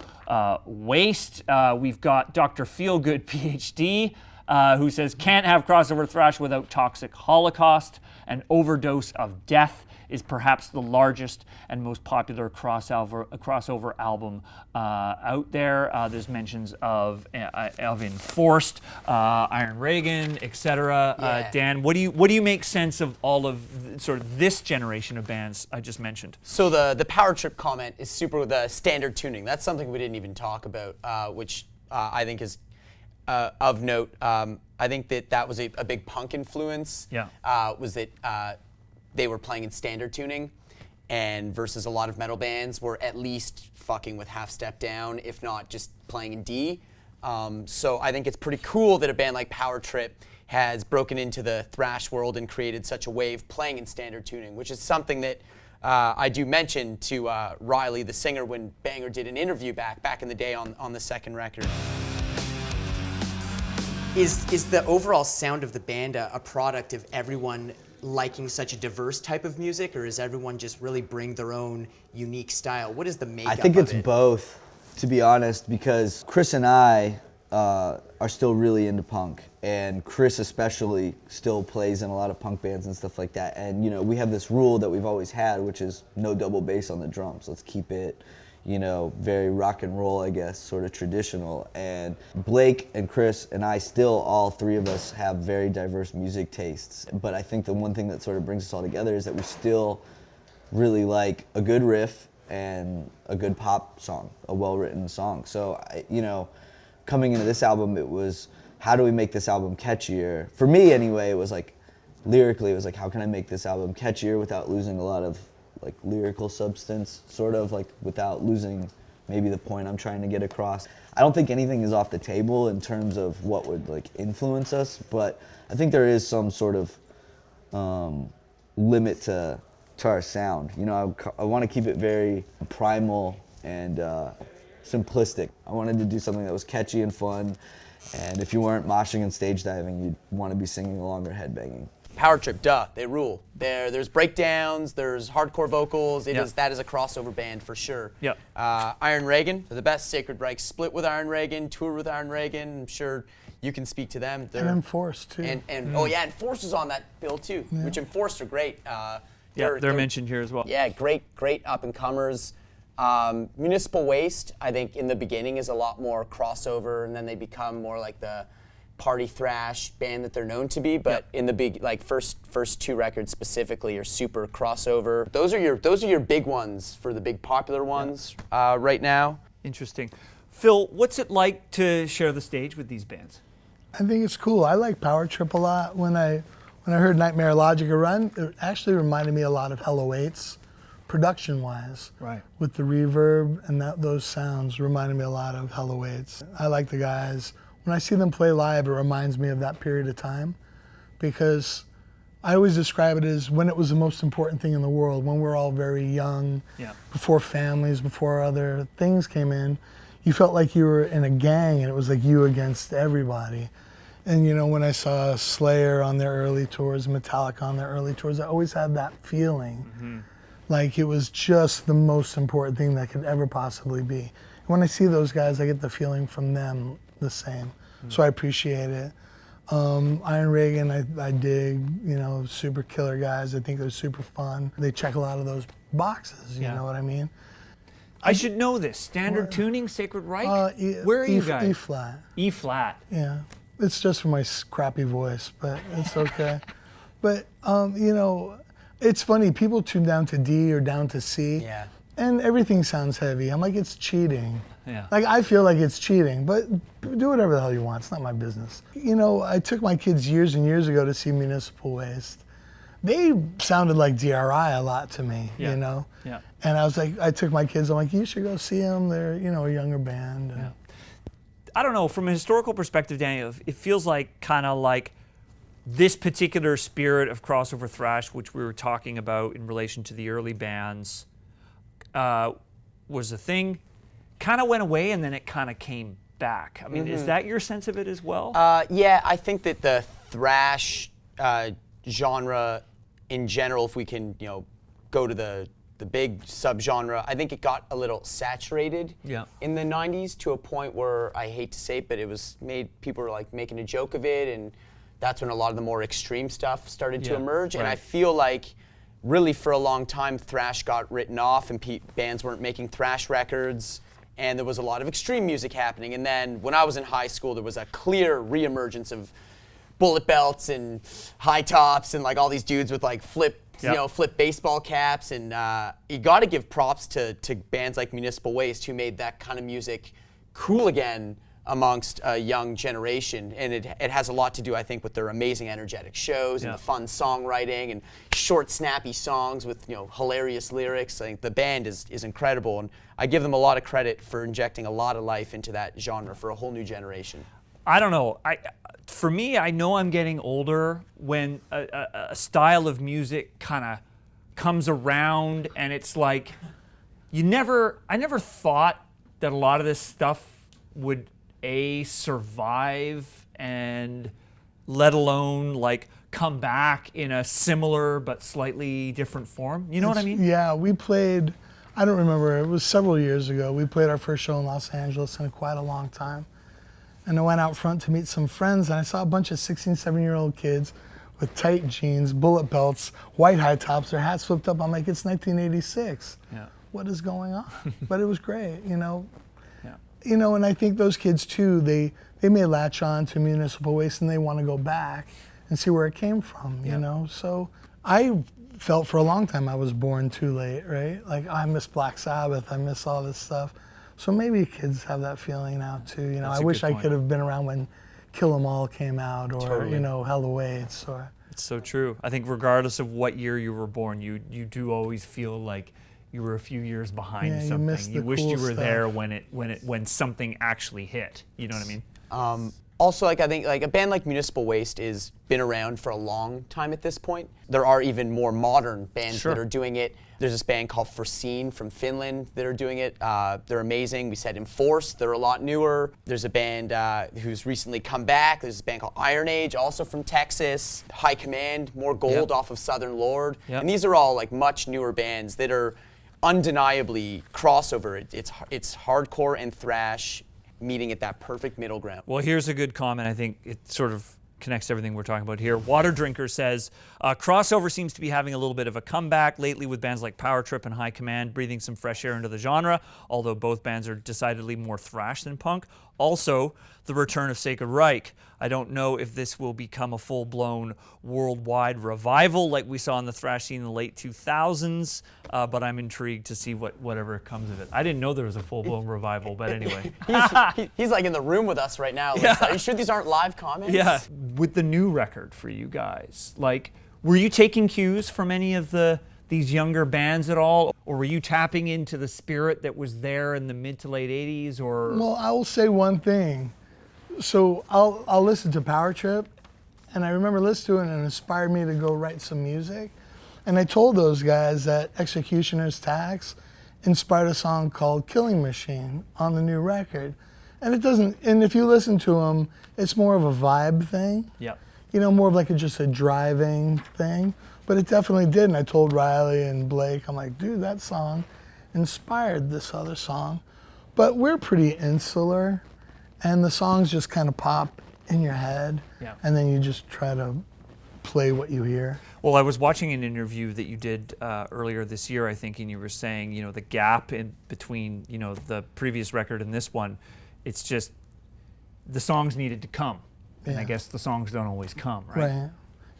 Waste. We've got Dr. Feelgood, PhD, who says, can't have crossover thrash without Toxic Holocaust. An Overdose of Death is perhaps the largest and most popular crossover album out there. There's mentions of Enforced, Iron Reagan, etc. Dan, what do you make sense of all of sort of this generation of bands I just mentioned? So the Power Trip comment is super, the standard tuning. That's something we didn't even talk about, which I think is of note. I think that was a big punk influence. Was that they were playing in standard tuning, and versus a lot of metal bands were at least fucking with half step down, if not just playing in D. So I think it's pretty cool that a band like Power Trip has broken into the thrash world and created such a wave playing in standard tuning, which is something that I do mention to Riley, the singer, when Banger did an interview back in the day on the second record. Is the overall sound of the band a product of everyone liking such a diverse type of music, or does everyone just really bring their own unique style? What is the makeup of it? I think it's both, to be honest, because Chris and I are still really into punk, and Chris especially still plays in a lot of punk bands and stuff like that. And we have this rule that we've always had, which is no double bass on the drums. Let's keep it very rock and roll, I guess, sort of traditional. And Blake and Chris and I still, all three of us, have very diverse music tastes. But I think the one thing that sort of brings us all together is that we still really like a good riff and a good pop song, a well-written song. So, coming into this album, it was, how do we make this album catchier? For me, anyway, it was like, lyrically, it was like, how can I make this album catchier without losing a lot of like lyrical substance, sort of like without losing maybe the point I'm trying to get across. I don't think anything is off the table in terms of what would like influence us, but I think there is some sort of limit to our sound. I want to keep it very primal and simplistic. I wanted to do something that was catchy and fun, and if you weren't moshing and stage diving, you'd want to be singing along or headbanging. Power Trip, they rule. There's breakdowns, there's hardcore vocals. That is a crossover band for sure. Iron Reagan, they're the best. Sacred Reich split with Iron Reagan, toured with Iron Reagan. I'm sure you can speak to them. And Enforced too. And Enforced was on that bill too, which Enforced are great. They're mentioned here as well. Yeah, great up and comers. Municipal Waste, I think in the beginning is a lot more crossover, and then they become more like the party thrash band that they're known to be, but in the big, like first two records specifically are super crossover. Those are your big ones for the big popular ones right now. Interesting. Phil, what's it like to share the stage with these bands? I think it's cool. I like Power Trip a lot. When I heard Nightmare Logic run, it actually reminded me a lot of Hello 8's production-wise. Right. With the reverb and those sounds reminded me a lot of Hello 8's. I like the guys. When I see them play live, it reminds me of that period of time, because I always describe it as when it was the most important thing in the world, when we were all very young, before families, before other things came in. you felt like you were in a gang and it was like you against everybody. And you know, when I saw Slayer on their early tours, Metallica on their early tours, I always had that feeling. Like it was just the most important thing that could ever possibly be. When I see those guys, I get the feeling from them the same. So I appreciate it. Iron Reagan, I dig, you know, super killer guys. I think they're super fun. They check a lot of those boxes, you know what I mean? I should know this. Standard tuning, Sacred Reich? Where are E you guys? E flat. E flat. Yeah. It's just for my crappy voice, but it's okay. But, you know, it's funny. People tune down to D or down to C. Yeah. And everything sounds heavy. I'm like, it's cheating. Yeah. Like, I feel like it's cheating, but do whatever the hell you want. It's not my business. You know, I took my kids years and years ago to see Municipal Waste. They sounded like DRI a lot to me, you know? Yeah. And I was like, I took my kids, I'm like, you should go see them. They're, you know, a younger band. And I don't know, from a historical perspective, Daniel, it feels like kind of like this particular spirit of crossover thrash, which we were talking about in relation to the early bands, was a thing, kind of went away and then it kind of came back. I mean, is that your sense of it as well? Yeah, I think that the thrash genre in general, if we can, you know, go to the big subgenre, I think it got a little saturated in the 90s to a point where, I hate to say it, but it was people were like making a joke of it, and that's when a lot of the more extreme stuff started to emerge. And I feel like really for a long time thrash got written off and bands weren't making thrash records, and there was a lot of extreme music happening. And then when I was in high school, there was a clear reemergence of bullet belts and high tops and like all these dudes with like flip baseball caps, and you got to give props to bands like Municipal Waste, who made that kind of music cool again amongst a young generation. And it has a lot to do, I think, with their amazing energetic shows and the fun songwriting and short snappy songs with, you know, hilarious lyrics. I think the band is incredible, and I give them a lot of credit for injecting a lot of life into that genre for a whole new generation. I don't know. For me, I know I'm getting older when a style of music kind of comes around, and it's like I never thought that a lot of this stuff would survive, and let alone like come back in a similar but slightly different form. You know what I mean? Yeah, we played, I don't remember, it was several years ago. We played our first show in Los Angeles in quite a long time. And I went out front to meet some friends, and I saw a bunch of 16, 17-year-old kids with tight jeans, bullet belts, white high tops, their hats flipped up. I'm like, it's 1986. Yeah. What is going on? But it was great, you know. Yeah. You know, and I think those kids too, they may latch on to Municipal Waste and they want to go back and see where it came from, you know. So I felt for a long time I was born too late, right? Like, I miss Black Sabbath, I miss all this stuff. So maybe kids have that feeling now too. You know, That's I a wish good I point. could have been around when Kill 'Em All came out, or Totally. you know, Hell Awaits, or. It's so true. I think regardless of what year you were born, you do always feel like you were a few years behind Yeah, you something. missed the wished cool you were stuff. there when something actually hit. You know what I mean? Also, like, I think like a band like Municipal Waste is been around for a long time at this point. There are even more modern bands that are doing it. There's this band called Foreseen from Finland that are doing it. They're amazing. We said Enforced, they're a lot newer. There's a band who's recently come back. There's this band called Iron Age, also from Texas. High Command, More Gold off of Southern Lord. And these are all like much newer bands that are undeniably crossover. It's hardcore and thrash meeting at that perfect middle ground. Well, here's a good comment. I think it sort of connects to everything we're talking about here. Water Drinker says, crossover seems to be having a little bit of a comeback lately with bands like Power Trip and High Command breathing some fresh air into the genre, although both bands are decidedly more thrash than punk. Also, the return of Sacred Reich. I don't know if this will become a full-blown worldwide revival like we saw in the thrash scene in the late 2000s, but I'm intrigued to see whatever comes of it. I didn't know there was a full-blown revival, but anyway. He's like in the room with us right now. Like, are you sure these aren't live comments? Yeah. With the new record for you guys, like, were you taking cues from any of these younger bands at all, or were you tapping into the spirit that was there in the mid to late 80s, or? Well, I will say one thing. So I'll listen to Power Trip, and I remember listening to it, and it inspired me to go write some music. And I told those guys that Executioner's Tax inspired a song called Killing Machine on the new record. And it doesn't, and if you listen to them, it's more of a vibe thing. Yeah. You know, more of like just a driving thing. But it definitely did, and I told Riley and Blake, I'm like, dude, that song inspired this other song. But we're pretty insular, and the songs just kind of pop in your head, and then you just try to play what you hear. Well, I was watching an interview that you did earlier this year, I think, and you were saying, you know, the gap in between, you know, the previous record and this one, it's just the songs needed to come. And I guess the songs don't always come, right? Right.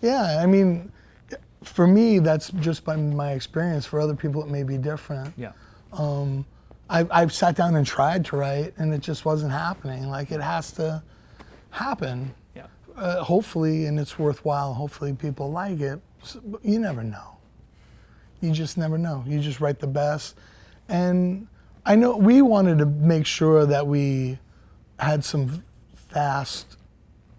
Yeah, I mean, for me, that's just by my experience. For other people, it may be different. Yeah. I've sat down and tried to write, and it just wasn't happening. Like, it has to happen. Yeah. Hopefully, and it's worthwhile. Hopefully, people like it. But you never know. You just never know. You just write the best. And I know we wanted to make sure that we had some fast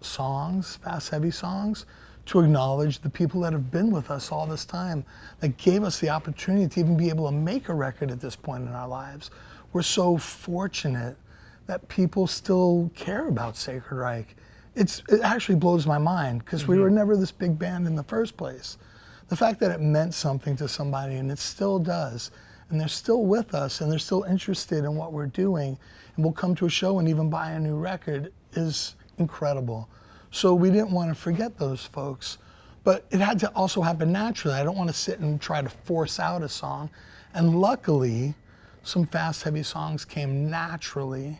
songs, fast, heavy songs, to acknowledge the people that have been with us all this time, that gave us the opportunity to even be able to make a record at this point in our lives. We're so fortunate that people still care about Sacred Reich. It actually blows my mind, because we were never this big band in the first place. The fact that it meant something to somebody, and it still does, and they're still with us, and they're still interested in what we're doing, and will come to a show and even buy a new record, is incredible. So we didn't want to forget those folks, but it had to also happen naturally. I don't want to sit and try to force out a song. And luckily, some fast, heavy songs came naturally,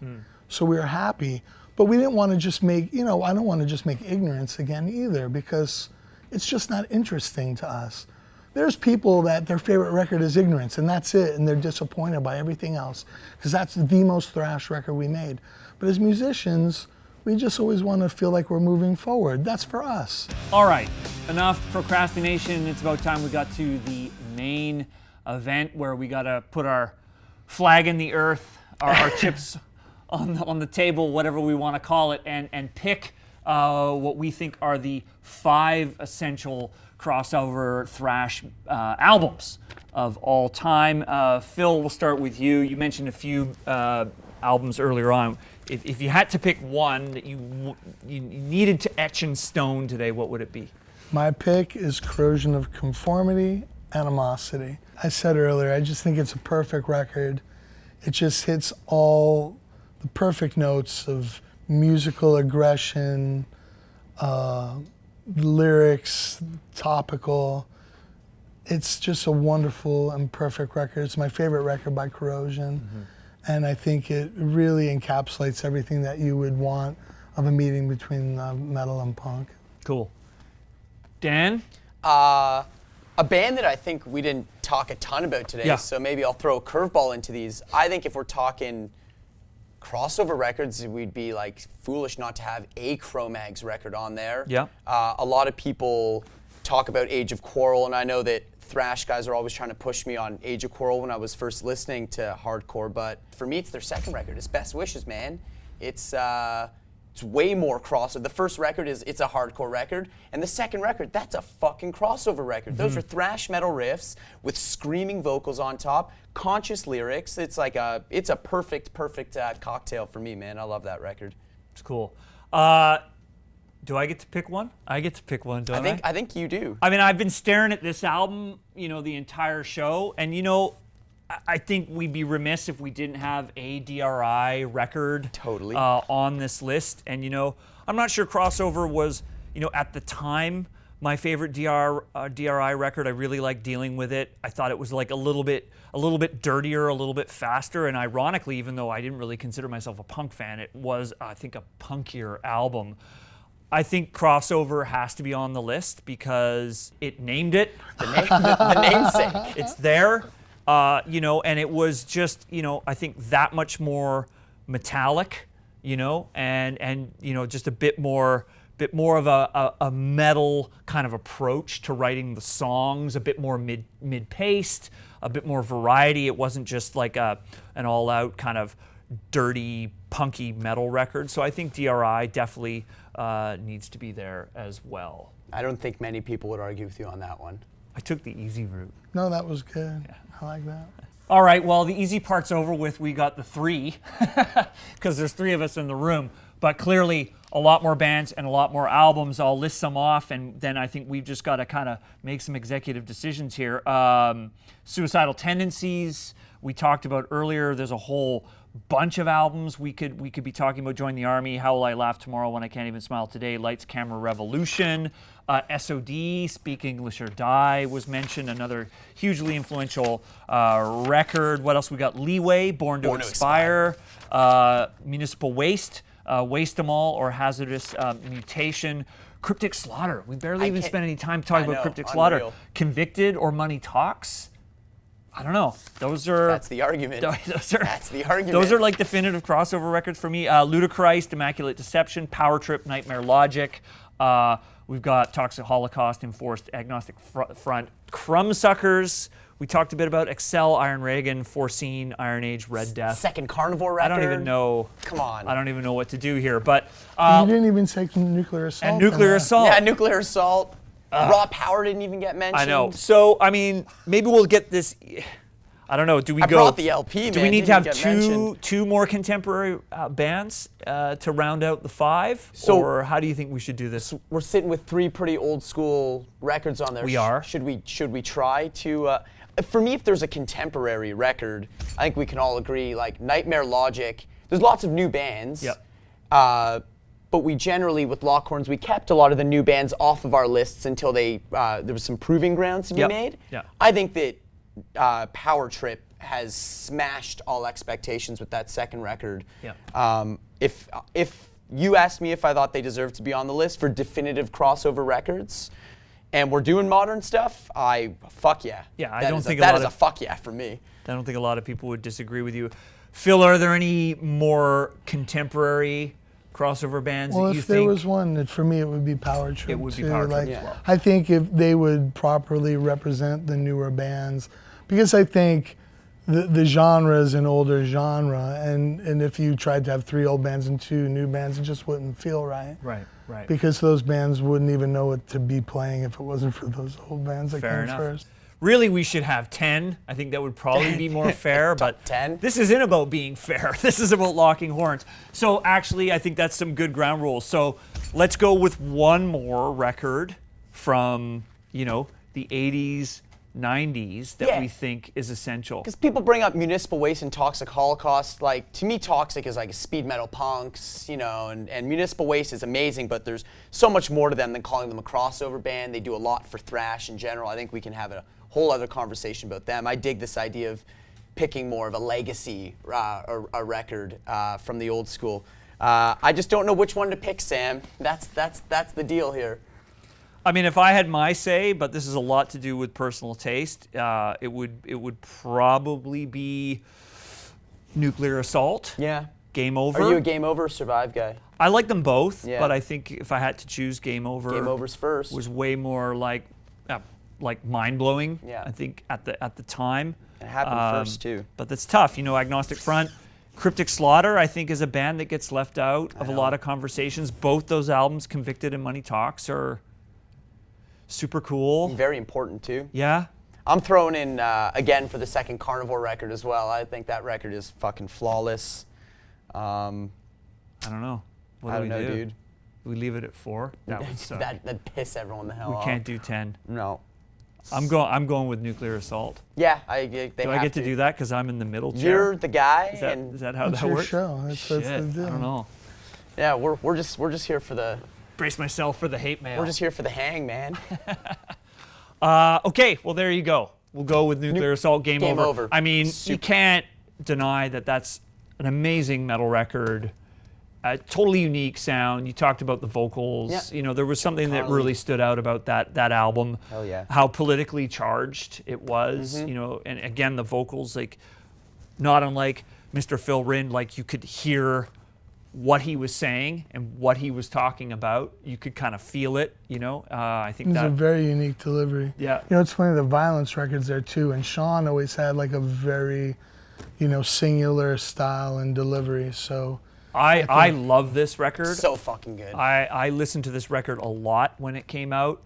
so we were happy. But we didn't want to just make, you know, I don't want to just make Ignorance again either, because it's just not interesting to us. There's people that their favorite record is Ignorance, and that's it, and they're disappointed by everything else, because that's the most thrash record we made. But as musicians, we just always want to feel like we're moving forward. That's for us. All right, enough procrastination. It's about time we got to the main event, where we got to put our flag in the earth, our chips on the table, whatever we want to call it, and pick what we think are the 5 essential crossover thrash albums of all time. Phil, we'll start with you. You mentioned a few albums earlier on. If you had to pick one that you needed to etch in stone today, what would it be? My pick is Corrosion of Conformity, Animosity. I said earlier, I just think it's a perfect record. It just hits all the perfect notes of musical aggression, lyrics, topical. It's just a wonderful and perfect record. It's my favorite record by Corrosion. And I think it really encapsulates everything that you would want of a meeting between metal and punk. Cool. Dan? A band that I think we didn't talk a ton about today, so maybe I'll throw a curveball into these. I think if we're talking crossover records, we'd be like foolish not to have a Cro-Mags record on there. Yeah. A lot of people talk about Age of Quarrel, and I know that thrash guys are always trying to push me on Age of Quarrel when I was first listening to hardcore, but for me, it's their second record. It's Best Wishes, man. It's way more crossover. The first record it's a hardcore record, and the second record, that's a fucking crossover record. Those are thrash metal riffs with screaming vocals on top, conscious lyrics. It's like it's a perfect cocktail for me, man. I love that record. It's cool. Do I get to pick one? I get to pick one, don't I? I think you do. I mean, I've been staring at this album, you know, the entire show, and you know, I think we'd be remiss if we didn't have a DRI record on this list. And you know, I'm not sure Crossover was, you know, at the time my favorite DRI record. I really liked dealing with it. I thought it was like a little bit dirtier, a little bit faster, and ironically, even though I didn't really consider myself a punk fan, it was, I think, a punkier album. I think Crossover has to be on the list because it named it. The namesake. It's there, you know, and it was just, you know, I think that much more metallic, you know, and you know, just a bit more of a metal kind of approach to writing the songs, a bit more mid-paced, a bit more variety. It wasn't just like an all-out kind of dirty, punky metal record. So I think DRI definitely needs to be there as well. I don't think many people would argue with you on that one. I took the easy route. No, that was good. Yeah. I like that. All right, well, the easy part's over with. We got the 3, because there's 3 of us in the room. But clearly, a lot more bands and a lot more albums. I'll list some off, and then I think we've just got to kind of make some executive decisions here. Suicidal Tendencies, we talked about earlier. There's a whole bunch of albums we could be talking about. Join the Army, How Will I Laugh Tomorrow When I Can't Even Smile Today, Lights, Camera, Revolution, S.O.D, Speak English or Die was mentioned, another hugely influential record. What else we got? Leeway, Born to Expire, Municipal Waste, Waste 'Em All or Hazardous Mutation, Cryptic Slaughter. We barely even spent any time talking about Cryptic Slaughter. Convicted or Money Talks. I don't know. That's the argument. That's the argument. Those are like definitive crossover records for me. Ludacris, Immaculate Deception, Power Trip, Nightmare Logic. We've got Toxic Holocaust, Enforced Agnostic Front, Crumbsuckers. We talked a bit about Excel, Iron Reagan, Foreseen, Iron Age, Red Death. Second Carnivore record. I don't even know. Come on. I don't even know what to do here. But you didn't even say Nuclear Assault. And Nuclear Assault. Yeah, Nuclear Assault. Raw Power didn't even get mentioned. I know. So, I mean, maybe we'll get this. I don't know. Do we I go? brought the LP, man. Do we need to have Didn't get mentioned. two more contemporary bands to round out the 5? So- or how do you think we should do this? We're sitting with 3 pretty old school records on there. We are. Should we try to? For me, if there's a contemporary record, I think we can all agree. Like Nightmare Logic. There's lots of new bands. Yep. But we generally, with Lockhorns, we kept a lot of the new bands off of our lists until there was some proving grounds to be made. Yeah. I think that Power Trip has smashed all expectations with that second record. Yeah. If you asked me if I thought they deserved to be on the list for definitive crossover records, and we're doing modern stuff, fuck yeah. Yeah, I That don't is think that is a fuck yeah for me. I don't think a lot of people would disagree with you. Phil, are there any more contemporary crossover bands Well, that you if there think? was one, for me it would be Power Trip. It would be too. Power Trip Like, as well. I think if they would properly represent the newer bands, because I think the genre is an older genre, and if you tried to have 3 old bands and 2 new bands, it just wouldn't feel right. Right. Right. Because those bands wouldn't even know what to be playing if it wasn't for those old bands that Fair came enough. first. Really, we should have 10. I think that would probably be more fair, but 10? This isn't about being fair. This is about locking horns. So actually, I think that's some good ground rules. So let's go with one more record from, the 80s, 90s that we think is essential. Because people bring up Municipal Waste and Toxic Holocaust. Like, to me, Toxic is like a speed metal punks, and Municipal Waste is amazing, but there's so much more to them than calling them a crossover band. They do a lot for thrash in general. I think we can have a whole other conversation about them. I dig this idea of picking more of a legacy a record from the old school. I just don't know which one to pick, Sam. That's the deal here. I mean, if I had my say, but this is a lot to do with personal taste, it would probably be Nuclear Assault. Yeah. Game Over. Are you a Game Over or Survive guy? I like them both, Yeah. but I think if I had to choose, Game Over. Game Over's first. Was way more like mind blowing. Yeah. I think at the time. It happened first too. But that's tough. Agnostic Front. Cryptic Slaughter, I think, is a band that gets left out of a lot of conversations. Both those albums, Convicted and Money Talks, are super cool. Very important too. Yeah. I'm throwing in, again, for the second Carnivore record as well. I think that record is fucking flawless. I don't know. What I do don't we know, do? dude. We leave it at 4. That would suck. That'd piss everyone the hell We off. can't do 10. No. I'm going with Nuclear Assault. Yeah, Do I get to do that because I'm in the middle chair? You're the guy, Is that how That's that your works? show. That's Shit, the deal. I don't know. yeah, we're just here for the Brace myself for the hate mail. we're just here for the hang, man. Okay, well there you go. We'll go with Nuclear Assault. Game over. I mean, you can't deny that that's an amazing metal record. Totally unique sound. You talked about the vocals. Yeah. There was something that really stood out about that album. Hell yeah. How politically charged it was. And again, the vocals, like, not unlike Mr. Phil Rind, like you could hear what he was saying and what he was talking about. You could kind of feel it. I think It's a that. very unique delivery. Yeah. It's funny, the Violence records there too, and Sean always had like a very, singular style and delivery. So I love this record. So fucking good. I listened to this record a lot when it came out.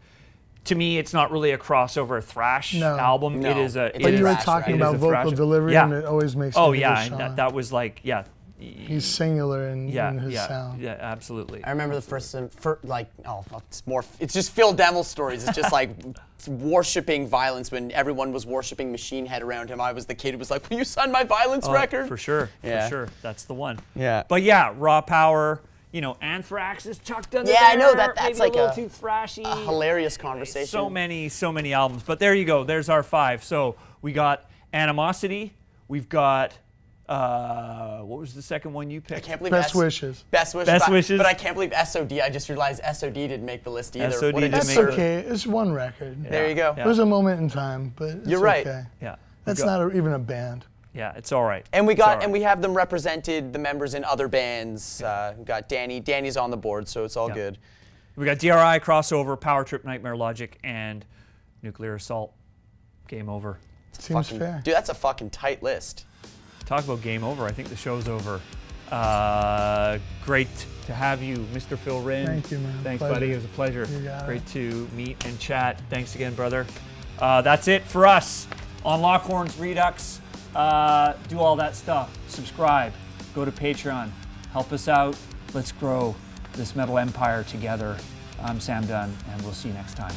to me, it's not really a crossover thrash No. album. No. It is a. It's it But a is- you were thrash, talking it is about a vocal thrash. delivery, Yeah. and it always makes Oh me yeah, think of and Sean. that was like He's singular in his yeah, sound. yeah, absolutely. I remember the first like, it's just Phil Demel stories. It's just like worshipping Violence when everyone was worshipping Machine Head around him. I was the kid who was like, will you sign my Violence record? For sure, Yeah. for sure. That's the one. Yeah. But yeah, Raw Power, you know, Anthrax is tucked under Yeah, there. I know that's maybe like a little a- too thrashy. A hilarious conversation. So many albums. But there you go. There's our 5. So we got Animosity. We've got what was the second one you picked? I can't believe Best wishes. Best Wishes. Best but, Wishes. But I can't believe S.O.D. I just realized S.O.D. didn't make the list either. S.O.D. What a didn't That's make deserve. okay. It's one record. There you go. Yeah. It was a moment in time, but it's You're right. okay. Yeah. That's We've got- not even a band. Yeah, it's all right. And we It's all got right. and we have them represented, the members in other bands. We got Danny. Danny's on the board, so it's all Yeah. good. We got DRI, Crossover, Power Trip, Nightmare Logic, and Nuclear Assault. Game over. Seems Fucking- fair. Dude, that's a fucking tight list. Talk about game over. I think the show's over. Great to have you, Mr. Phil Rind. Thank you, man. Thanks, Pleasure. buddy. It was a pleasure. You got it. Great to meet and chat. Thanks again, brother. That's it for us on Horns Redux. Do all that stuff. Subscribe. Go to Patreon. Help us out. Let's grow this metal empire together. I'm Sam Dunn, and we'll see you next time.